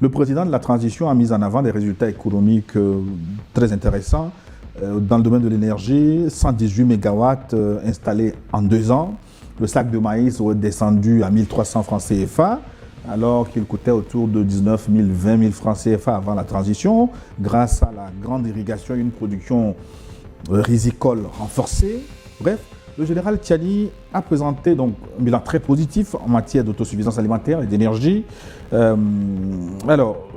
Le président de la transition a mis en avant des résultats économiques très intéressants. Dans le domaine de l'énergie, 118 mégawatts installés en 2 ans. Le sac de maïs est descendu à 1300 francs CFA, alors qu'il coûtait autour de 19 000, 20 000 francs CFA avant la transition, grâce à la grande irrigation et une production risicole renforcée. Bref, le général Tiani a présenté donc un bilan très positif en matière d'autosuffisance alimentaire et d'énergie,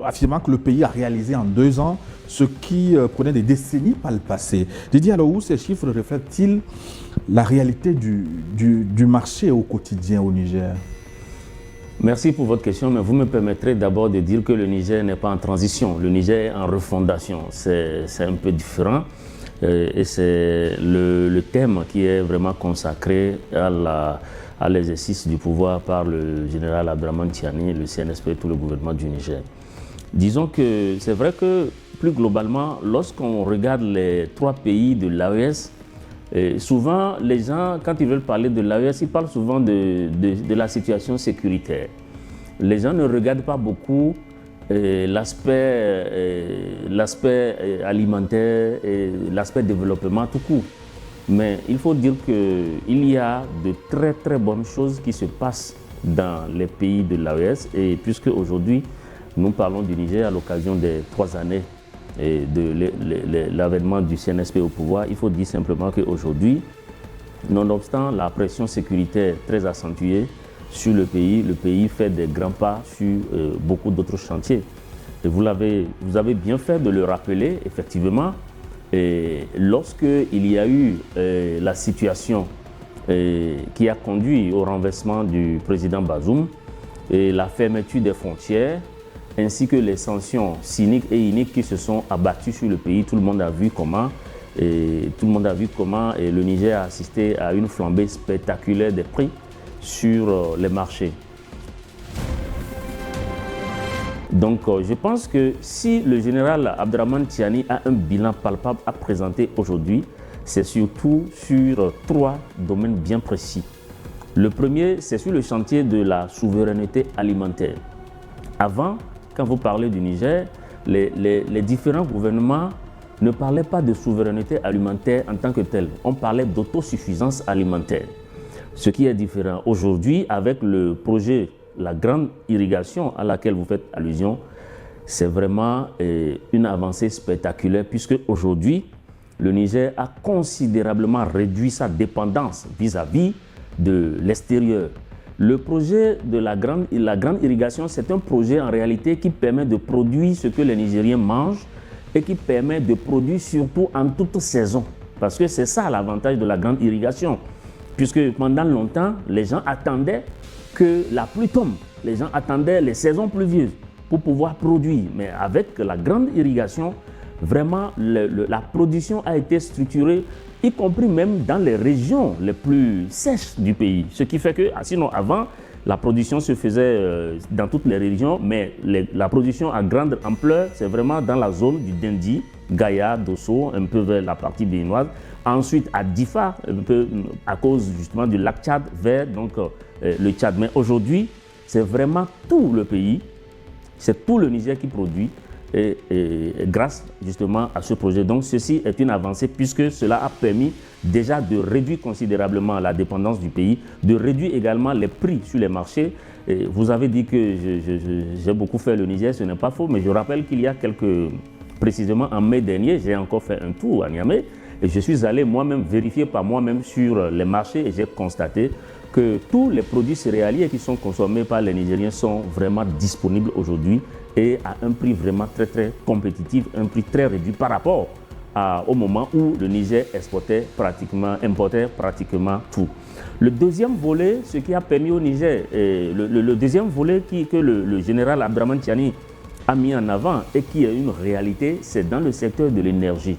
affirmant que le pays a réalisé en 2 ans ce qui prenait des décennies par le passé. Didier, alors où ces chiffres reflètent-ils la réalité du marché au quotidien au Niger? Merci pour votre question, mais vous me permettrez d'abord de dire que le Niger n'est pas en transition, le Niger est en refondation. C'est un peu différent et c'est le thème qui est vraiment consacré à l'exercice du pouvoir par le général Abdraman Tiani, le CNSP et tout le gouvernement du Niger. Disons que c'est vrai que plus globalement, lorsqu'on regarde les 3 pays de l'AES, souvent les gens, quand ils veulent parler de l'AES, ils parlent souvent de la situation sécuritaire. Les gens ne regardent pas beaucoup l'aspect alimentaire et l'aspect développement tout court. Mais il faut dire qu'il y a de très très bonnes choses qui se passent dans les pays de l'AES, et puisque aujourd'hui nous parlons du Niger à l'occasion des 3 années de l'avènement du CNSP au pouvoir, il faut dire simplement qu'aujourd'hui, nonobstant la pression sécuritaire très accentuée sur le pays fait des grands pas sur beaucoup d'autres chantiers. Et vous avez bien fait de le rappeler, effectivement, lorsqu'il y a eu la situation qui a conduit au renversement du président Bazoum et la fermeture des frontières, ainsi que les sanctions cyniques et iniques qui se sont abattues sur le pays. Tout le monde a vu comment le Niger a assisté à une flambée spectaculaire des prix sur les marchés. Donc je pense que si le général Abdraman Tiani a un bilan palpable à présenter aujourd'hui, c'est surtout sur 3 domaines bien précis. Le premier, c'est sur le chantier de la souveraineté alimentaire. Avant, quand vous parlez du Niger, les différents gouvernements ne parlaient pas de souveraineté alimentaire en tant que telle. On parlait d'autosuffisance alimentaire. Ce qui est différent aujourd'hui avec le projet, la grande irrigation à laquelle vous faites allusion, c'est vraiment une avancée spectaculaire puisque aujourd'hui, le Niger a considérablement réduit sa dépendance vis-à-vis de l'extérieur. Le projet de la grande irrigation, c'est un projet en réalité qui permet de produire ce que les Nigériens mangent et qui permet de produire surtout en toute saison. Parce que c'est ça l'avantage de la grande irrigation. Puisque pendant longtemps, les gens attendaient que la pluie tombe. Les gens attendaient les saisons pluvieuses pour pouvoir produire. Mais avec la grande irrigation, vraiment, la production a été structurée, y compris même dans les régions les plus sèches du pays. Ce qui fait que, sinon avant, la production se faisait dans toutes les régions, mais la production à grande ampleur, c'est vraiment dans la zone du Dendi, Gaïa, Dosso, un peu vers la partie béninoise. Ensuite, à Difa, un peu à cause justement du lac Tchad, vers donc, le Tchad. Mais aujourd'hui, c'est vraiment tout le pays, c'est tout le Niger qui produit. Et grâce justement à ce projet. Donc ceci est une avancée puisque cela a permis déjà de réduire considérablement la dépendance du pays, de réduire également les prix sur les marchés. Et vous avez dit que j'ai beaucoup fait le Niger, ce n'est pas faux, mais je rappelle qu'il y a précisément en mai dernier, j'ai encore fait un tour à Niamey et je suis allé moi-même vérifier par moi-même sur les marchés et j'ai constaté que tous les produits céréaliers qui sont consommés par les Nigériens sont vraiment disponibles aujourd'hui et à un prix vraiment très très compétitif, un prix très réduit par rapport au moment où le Niger importait pratiquement tout. Le deuxième volet, ce qui a permis au Niger, le deuxième volet que le général Abdraman Tiani a mis en avant et qui est une réalité, c'est dans le secteur de l'énergie.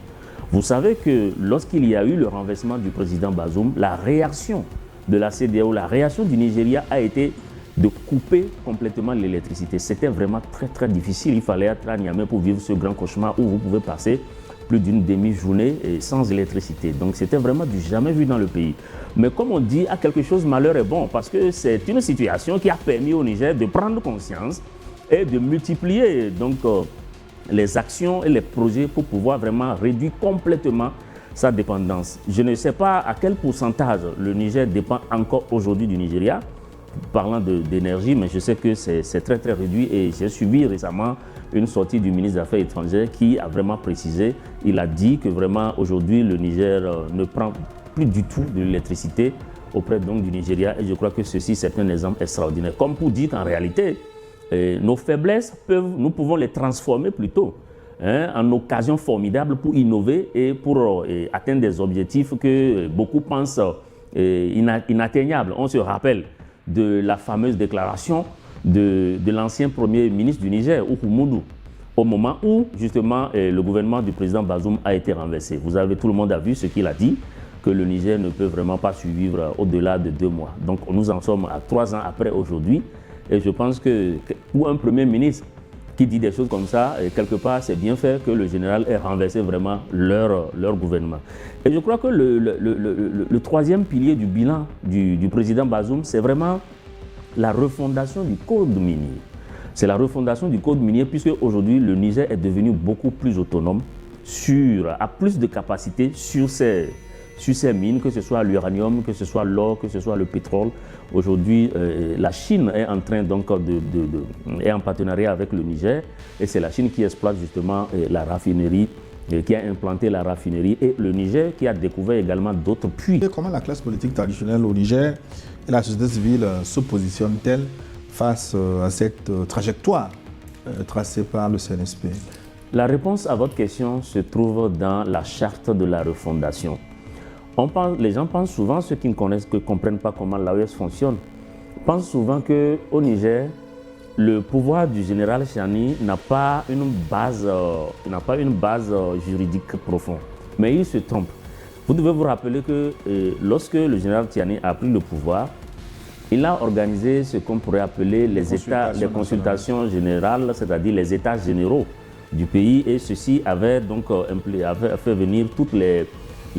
Vous savez que lorsqu'il y a eu le renversement du président Bazoum, la réaction de la CEDEAO, la réaction du Nigeria a été de couper complètement l'électricité. C'était vraiment très très difficile. Il fallait être à Niamey pour vivre ce grand cauchemar où vous pouvez passer plus d'une demi-journée sans électricité. Donc c'était vraiment du jamais vu dans le pays. Mais comme on dit, à quelque chose malheur est bon, parce que c'est une situation qui a permis au Niger de prendre conscience et de multiplier donc, les actions et les projets pour pouvoir vraiment réduire complètement sa dépendance. Je ne sais pas à quel pourcentage le Niger dépend encore aujourd'hui du Nigeria, parlant d'énergie, mais je sais que c'est très très réduit et j'ai suivi récemment une sortie du ministre des Affaires étrangères qui a vraiment précisé, il a dit que vraiment aujourd'hui le Niger ne prend plus du tout de l'électricité auprès donc du Nigeria et je crois que ceci c'est un exemple extraordinaire. Comme pour dire qu'en réalité, nos faiblesses, nous pouvons les transformer plutôt en occasion formidable pour innover et pour atteindre des objectifs que beaucoup pensent inatteignables. On se rappelle de la fameuse déclaration de l'ancien premier ministre du Niger, Oumoudou, au moment où justement le gouvernement du président Bazoum a été renversé. Tout le monde a vu ce qu'il a dit, que le Niger ne peut vraiment pas survivre au-delà de 2 mois. Donc nous en sommes à 3 ans après aujourd'hui et je pense que pour un premier ministre qui dit des choses comme ça, et quelque part c'est bien fait que le général ait renversé vraiment leur gouvernement. Et je crois que le troisième pilier du bilan du président Bazoum, c'est vraiment la refondation du code minier. C'est la refondation du code minier puisque aujourd'hui le Niger est devenu beaucoup plus autonome, a plus de capacité sur ses mines, que ce soit l'uranium, que ce soit l'or, que ce soit le pétrole. Aujourd'hui, la Chine est en train donc est en partenariat avec le Niger et c'est la Chine qui exploite justement la raffinerie, qui a implanté la raffinerie et le Niger qui a découvert également d'autres puits. Et comment la classe politique traditionnelle au Niger et la société civile se positionnent-elles face à cette trajectoire tracée par le CNSP? La réponse à votre question se trouve dans la charte de la refondation. Les gens pensent souvent, ceux qui ne comprennent pas comment l'AES fonctionne, pensent souvent qu'au Niger, le pouvoir du général Tchiani n'a pas une base juridique profonde. Mais il se trompe. Vous devez vous rappeler que lorsque le général Tchiani a pris le pouvoir, il a organisé ce qu'on pourrait appeler les consultations générales, c'est-à-dire les états généraux du pays, et ceci avait donc avait fait venir toutes les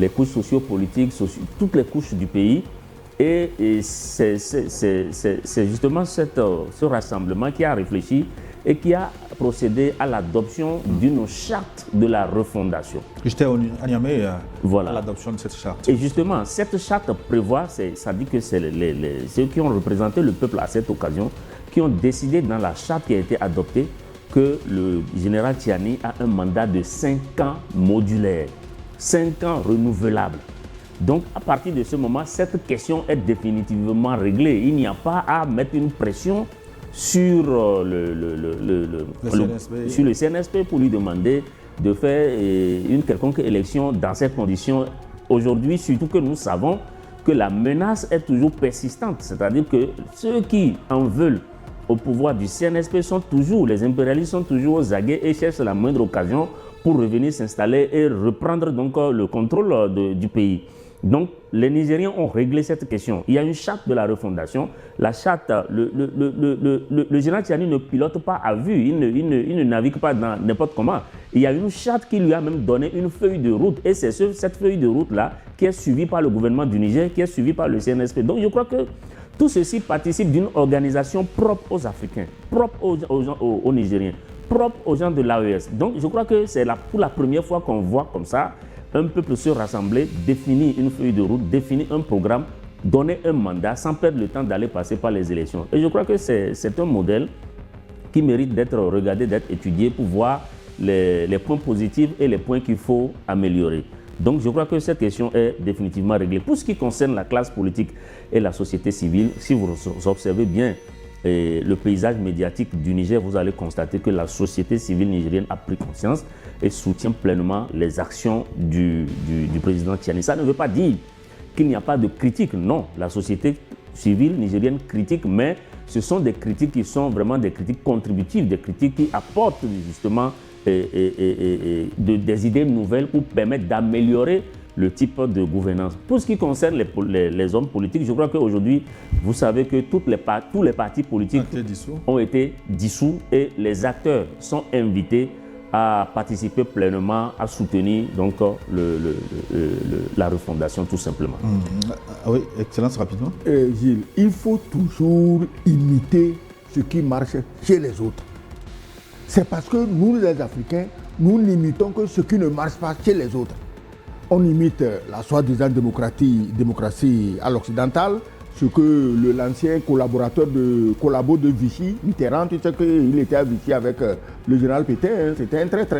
couches sociopolitiques, toutes les couches du pays. Et c'est justement ce rassemblement qui a réfléchi et qui a procédé à l'adoption d'une charte de la refondation. J'étais à Niamey voilà. À l'adoption de cette charte. Et justement, cette charte prévoit, ça dit que c'est ceux qui ont représenté le peuple à cette occasion, qui ont décidé dans la charte qui a été adoptée que le général Tchiani a un mandat de 5 ans modulaire, 5 ans renouvelable. Donc, à partir de ce moment, cette question est définitivement réglée. Il n'y a pas à mettre une pression sur le CNSP pour lui demander de faire une quelconque élection dans ces conditions. Aujourd'hui, surtout que nous savons que la menace est toujours persistante. C'est-à-dire que ceux qui en veulent au pouvoir du CNSP sont toujours, les impérialistes sont toujours aux aguets et cherchent la moindre occasion pour revenir s'installer et reprendre donc le contrôle du pays. Donc, les Nigériens ont réglé cette question. Il y a une charte de la refondation. La charte, le général Tchiani ne pilote pas à vue, il ne navigue pas dans n'importe comment. Il y a une charte qui lui a même donné une feuille de route. Et c'est cette feuille de route-là qui est suivie par le gouvernement du Niger, qui est suivie par le CNSP. Donc, je crois que tout ceci participe d'une organisation propre aux Africains, propre aux Nigériens, propre aux gens de l'AES. Donc, je crois que c'est pour la première fois qu'on voit comme ça un peuple se rassembler, définir une feuille de route, définir un programme, donner un mandat sans perdre le temps d'aller passer par les élections. Et je crois que c'est un modèle qui mérite d'être regardé, d'être étudié pour voir les points positifs et les points qu'il faut améliorer. Donc je crois que cette question est définitivement réglée. Pour ce qui concerne la classe politique et la société civile, si vous observez bien le paysage médiatique du Niger, vous allez constater que la société civile nigérienne a pris conscience et soutient pleinement les actions du président Tchiani. Ça ne veut pas dire qu'il n'y a pas de critique. Non, la société civile nigérienne critique, mais ce sont des critiques qui sont vraiment des critiques contributives, des critiques qui apportent justement des idées nouvelles pour permettre d'améliorer le type de gouvernance. Pour ce qui concerne les hommes politiques, je crois qu'aujourd'hui, vous savez que tous les partis politiques ont été dissous et les acteurs sont invités à participer pleinement, à soutenir donc, la refondation tout simplement. Oui, Excellence, rapidement. Gilles, il faut toujours imiter ce qui marche chez les autres. C'est parce que nous, les Africains, nous n'imitons que ce qui ne marche pas chez les autres. On imite la soi-disant démocratie à l'occidental, ce que l'ancien collaborateur de Vichy, Mitterrand, tu sais qu'il était à Vichy avec le général Pétain, hein, c'était un traître.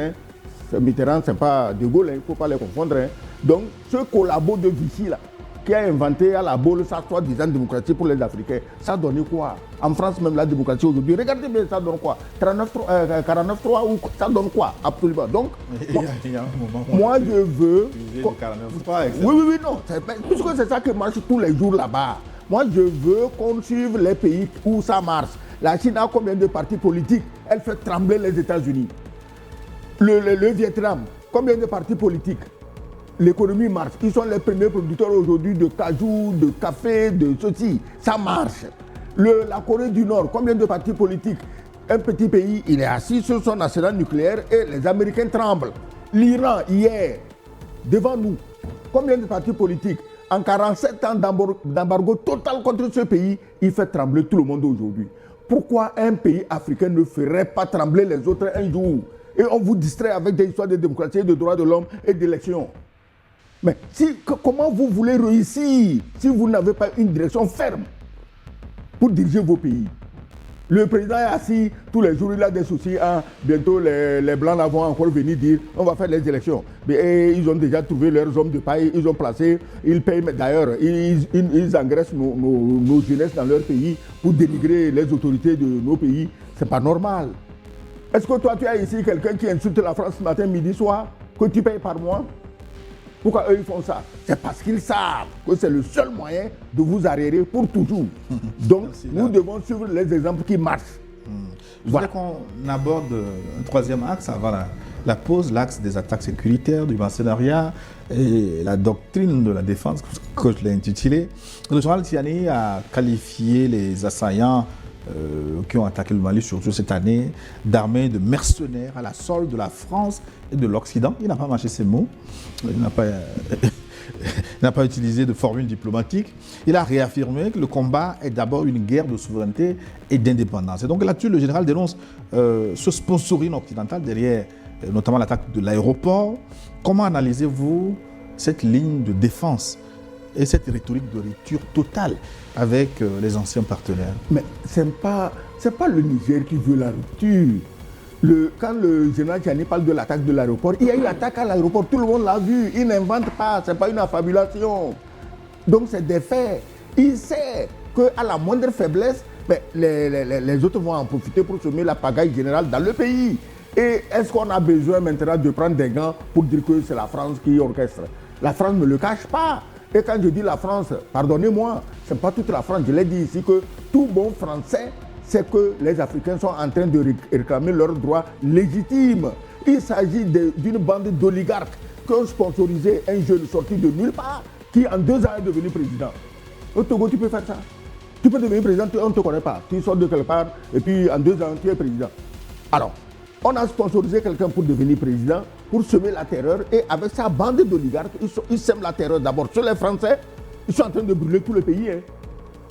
Mitterrand, ce n'est pas De Gaulle, il ne faut pas les confondre. Hein. Donc, ce collabo de Vichy, là, qui a inventé à la boule sa soi-disant démocratie pour les Africains, ça donne quoi? En France, même la démocratie aujourd'hui, regardez bien, ça donne quoi? 49-3 ou ça donne quoi? Absolument. Donc, moi je veux. Oui, non. Puisque c'est ça qui marche tous les jours là-bas. Moi, je veux qu'on suive les pays où ça marche. La Chine a combien de partis politiques? Elle fait trembler les États-Unis. Le Vietnam, combien de partis politiques? L'économie marche. Ils sont les premiers producteurs aujourd'hui de cajou, de café, de ceci. Ça marche. La Corée du Nord, combien de partis politiques? Un petit pays, il est assis sur son arsenal nucléaire et les Américains tremblent. L'Iran, hier, devant nous, combien de partis politiques? En 47 ans d'embargo total contre ce pays, il fait trembler tout le monde aujourd'hui. Pourquoi un pays africain ne ferait pas trembler les autres un jour? Et on vous distrait avec des histoires de démocratie, de droits de l'homme et d'élections. Mais comment vous voulez réussir si vous n'avez pas une direction ferme pour diriger vos pays? Le président est assis tous les jours, il a des soucis. Bientôt, les Blancs vont encore venir dire on va faire les élections. Mais, ils ont déjà trouvé leurs hommes de paille, ils ont placé, ils payent. D'ailleurs, ils engraissent nos jeunesses dans leur pays pour dénigrer les autorités de nos pays. C'est pas normal. Est-ce que toi, tu as ici quelqu'un qui insulte la France matin, midi, soir, que tu payes par mois? Pourquoi eux ils font ça? C'est parce qu'ils savent que c'est le seul moyen de vous arriérer pour toujours. Donc, nous devons suivre les exemples qui marchent. Je voudrais qu'on aborde un troisième axe avant la pause, l'axe des attaques sécuritaires, du mercenariat et la doctrine de la défense, que je l'ai intitulé. Le général Tiani a qualifié les assaillants qui ont attaqué le Mali, surtout cette année, d'armées de mercenaires à la solde de la France et de l'Occident. Il n'a pas mâché ces mots, il n'a pas utilisé de formule diplomatique. Il a réaffirmé que le combat est d'abord une guerre de souveraineté et d'indépendance. Et donc là-dessus, le général dénonce ce sponsoring occidental derrière, notamment l'attaque de l'aéroport. Comment analysez-vous cette ligne de défense et cette rhétorique de rupture totale avec les anciens partenaires? Mais ce n'est pas le Niger qui veut la rupture. Quand le général Tiani parle de l'attaque de l'aéroport, il y a eu l'attaque à l'aéroport, tout le monde l'a vu, il n'invente pas, ce n'est pas une affabulation. Donc c'est des faits. Il sait qu'à la moindre faiblesse, les autres vont en profiter pour semer la pagaille générale dans le pays. Et est-ce qu'on a besoin maintenant de prendre des gants pour dire que c'est la France qui orchestre? La France ne le cache pas. Et quand je dis la France, pardonnez-moi, ce n'est pas toute la France, je l'ai dit ici, que tout bon Français c'est que les Africains sont en train de réclamer leurs droits légitimes. Il s'agit d'une bande d'oligarques qui ont sponsorisé un jeune sorti de nulle part qui en 2 ans est devenu président. Au Togo, tu peux faire ça. Tu peux devenir président, on ne te connaît pas. Tu sors de quelque part et puis en 2 ans, tu es président. Alors, on a sponsorisé quelqu'un pour devenir président, pour semer la terreur et avec sa bande d'oligarques, ils sèment la terreur d'abord sur les Français. Ils sont en train de brûler tout le pays. Hein.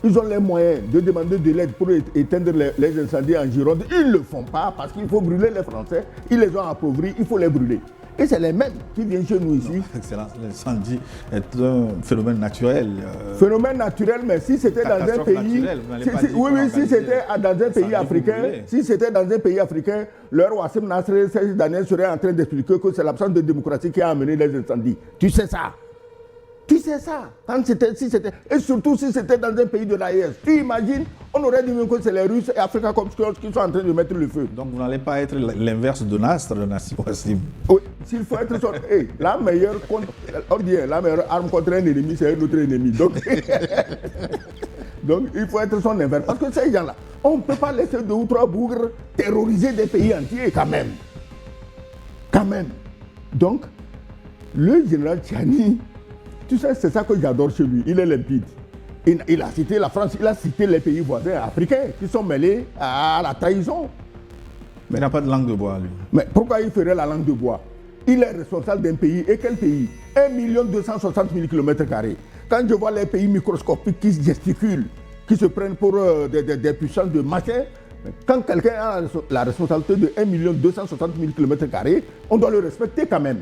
Ils ont les moyens de demander de l'aide pour éteindre les incendies en Gironde. Ils ne le font pas parce qu'il faut brûler les Français. Ils les ont appauvris, il faut les brûler. Et c'est les mêmes qui viennent chez nous ici. Excellence, l'incendie est un phénomène naturel. Phénomène naturel, mais si c'était dans un pays... Si c'était dans un pays africain, si c'était dans un pays africain, leur Wassim Nasser, Daniel serait en train d'expliquer que c'est l'absence de démocratie qui a amené les incendies. Tu sais ça. Tu sais ça, et surtout si c'était dans un pays de l'AES. Tu imagines, on aurait dit même que c'est les Russes et Africa qui sont en train de mettre le feu. Donc vous n'allez pas être l'inverse de Nasser, Wassim. Oui, s'il faut être son... la meilleure arme contre un ennemi, c'est un autre ennemi. Donc, donc il faut être son inverse. Parce que ces gens-là, on ne peut pas laisser 2 ou 3 bougres terroriser des pays entiers quand même. Quand même. Donc, le général Tiani, tu sais, c'est ça que j'adore chez lui, il est limpide. Il a cité la France, il a cité les pays voisins africains qui sont mêlés à la trahison. Mais il n'a pas de langue de bois, lui. Mais pourquoi il ferait la langue de bois? Il est responsable d'un pays. Et quel pays? 1 260 000 km². Quand je vois les pays microscopiques qui se gesticulent, qui se prennent pour des puissances de machin, Quand quelqu'un a la responsabilité de 1 260 000 km², on doit le respecter quand même.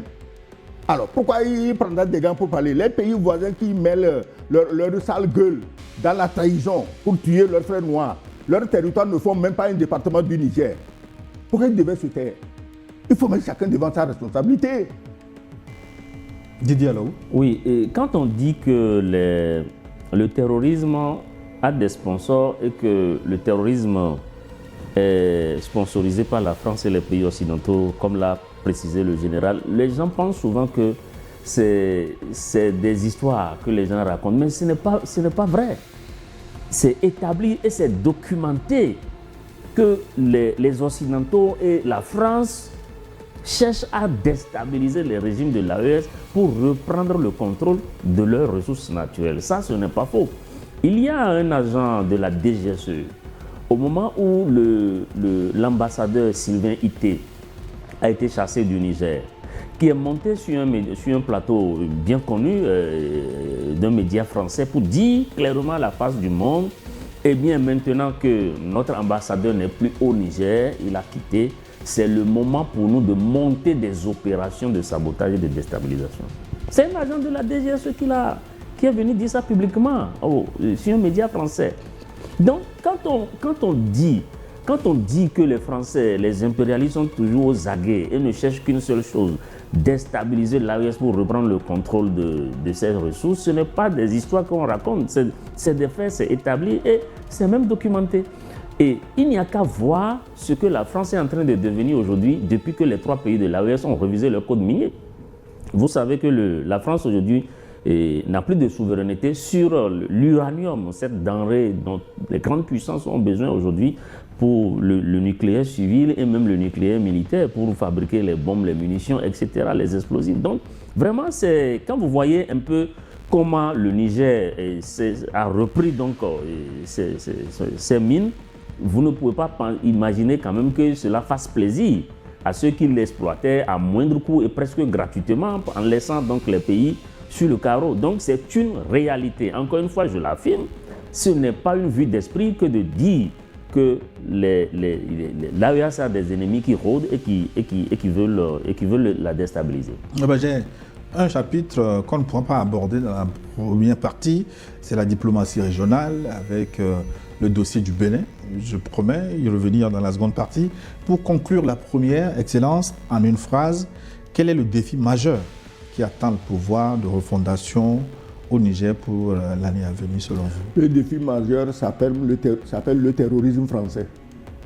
Alors, pourquoi il prendra des gants pour parler? Les pays voisins qui mêlent leur sale gueule dans la trahison pour tuer leurs frères noirs, leur territoire ne font même pas un département du Niger. Pourquoi ils devaient se taire? Il faut mettre chacun devant sa responsabilité. Didier Alaou. Oui, et quand on dit que le terrorisme a des sponsors et que le terrorisme est sponsorisé par la France et les pays occidentaux, comme l'a précisé le général, les gens pensent souvent que c'est des histoires que les gens racontent, mais ce n'est pas vrai. C'est établi et c'est documenté que les Occidentaux et la France cherchent à déstabiliser les régimes de l'AES pour reprendre le contrôle de leurs ressources naturelles. Ça, ce n'est pas faux. Il y a un agent de la DGSE, au moment où l'ambassadeur Sylvain Ité a été chassé du Niger, qui est monté sur un plateau bien connu d'un média français pour dire clairement à la face du monde, eh bien maintenant que notre ambassadeur n'est plus au Niger, il a quitté, c'est le moment pour nous de monter des opérations de sabotage et de déstabilisation. C'est un agent de la DGSE qui est venu dire ça publiquement sur un média français. Donc quand on dit que les Français, les impérialistes sont toujours aux aguets et ne cherchent qu'une seule chose, déstabiliser l'AES pour reprendre le contrôle de ces ressources, ce n'est pas des histoires qu'on raconte, c'est des faits, c'est établi et c'est même documenté. Et il n'y a qu'à voir ce que la France est en train de devenir aujourd'hui depuis que les 3 pays de l'AES ont révisé leur code minier. Vous savez que la France aujourd'hui n'a plus de souveraineté sur l'uranium, cette denrée dont les grandes puissances ont besoin aujourd'hui pour le nucléaire civil et même le nucléaire militaire pour fabriquer les bombes, les munitions, etc., les explosifs. Donc vraiment, quand vous voyez un peu comment le Niger a repris donc ses mines, vous ne pouvez pas imaginer quand même que cela fasse plaisir à ceux qui l'exploitaient à moindre coût et presque gratuitement en laissant donc les pays sur le carreau. Donc c'est une réalité. Encore une fois, je l'affirme, ce n'est pas une vue d'esprit que de dire que l'AES a des ennemis qui rôdent et qui veulent la déstabiliser. J'ai un chapitre qu'on ne pourra pas aborder dans la première partie, c'est la diplomatie régionale avec le dossier du Bénin. Je promets y revenir dans la seconde partie. Pour conclure la première, Excellence, en une phrase, quel est le défi majeur qui attend le pouvoir de refondation au Niger pour l'année à venir selon vous? Le défi majeur s'appelle le terrorisme français.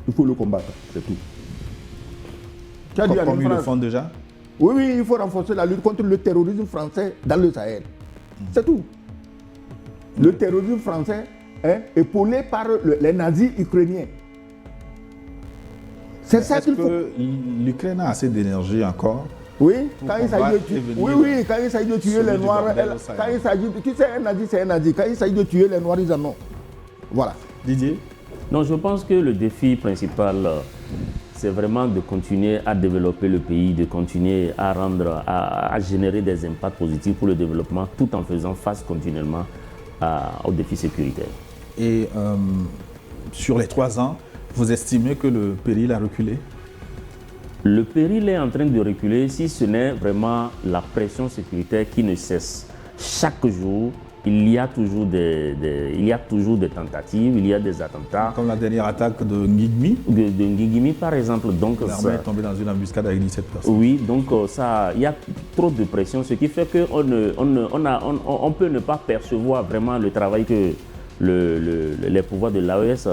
Il faut le combattre, c'est tout. Comme ils le font déjà? Oui, il faut renforcer la lutte contre le terrorisme français dans le Sahel. C'est tout. Le terrorisme français est épaulé par les nazis ukrainiens. C'est ça qu'il faut. Est-ce que l'Ukraine a assez d'énergie encore? Oui, quand il s'agit de tuer les Noirs, tu sais, un nazi, c'est un nazi. Quand il s'agit de tuer les Noirs, ils en ont. Voilà. Didier? Non, je pense que le défi principal, c'est vraiment de continuer à développer le pays, de continuer à générer des impacts positifs pour le développement, tout en faisant face continuellement aux défis sécuritaires. Et sur les 3 ans, vous estimez que le péril a reculé? Le péril est en train de reculer si ce n'est vraiment la pression sécuritaire qui ne cesse. Chaque jour, il y a toujours des tentatives, il y a des attentats. Comme la dernière attaque de Ngigmi? De Ngigmi, par exemple. Donc, l'armée est tombée dans une embuscade avec 17 personnes. Oui, donc il y a trop de pression, ce qui fait qu'on peut ne pas percevoir vraiment le travail que les pouvoirs de l'AES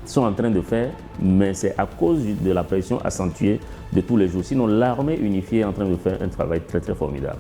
sont en train de faire, mais c'est à cause de la pression accentuée de tous les jours. Sinon, l'armée unifiée est en train de faire un travail très très formidable.